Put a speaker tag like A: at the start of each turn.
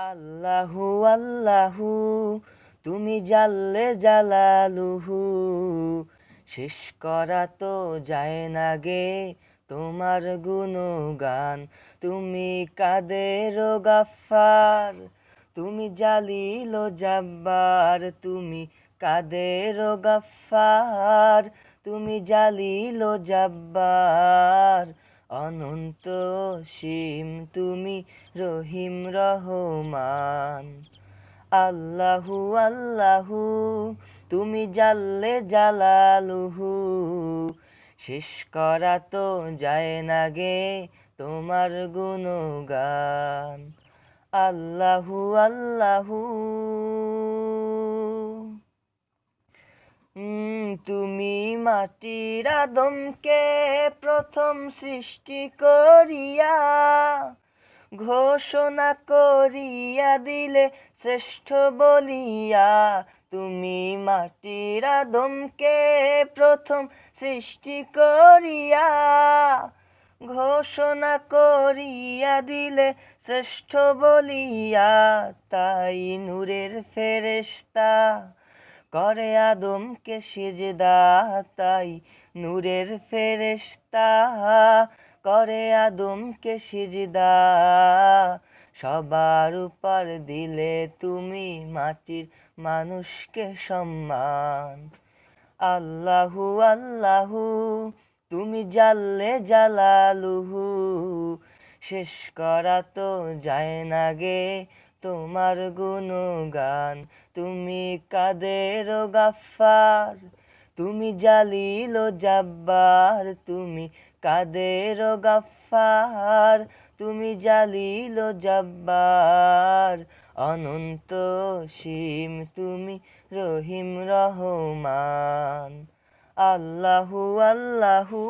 A: আল্লাহু আল্লাহু তুমি জাল্লে জালালুহু, শেষ করা তো যায় না গে তোমার গুণগান। তুমি কাদের গাফফার, তুমি জালিল ও জাব্বার, তুমি কাদের গাফফার, তুমি জালিল ও জাব্বার। অনন্ত সীম তুমি রহিম রহমান। আল্লাহু আল্লাহু তুমি জাল্লে জালালুহু, শেষ করা তো যায় না গে তোমার গুণগান। আল্লাহু আল্লাহু তুমি মাটির আদমকে প্রথম সৃষ্টি করিয়া ঘোষণা করিয়া দিলে শ্রেষ্ঠ বলিয়া। তুমি মাটির আদমকে প্রথম সৃষ্টি করিয়া ঘোষণা করিয়া দিলে শ্রেষ্ঠ বলিয়া। তাই নূরের ফেরেশতা করে আদমকে সিজদা, তাই নূরের ফেরেশতা করে আদমকে সিজদা। সবার উপর দিলে তুমি মাটির মানুষকে সম্মান। আল্লাহু আল্লাহু তুমি জাল্লে জালালুহু, শেষ করা তো যায় না গে তোমার গুণগান। তুমি কাদের গাফফার, তুমি জালিল ও জাব্বার, তুমি কাদের গাফফার, তুমি জালিল ও জাব্বার। অনন্ত সীম তুমি রহিম রহমান। আল্লাহু আল্লাহু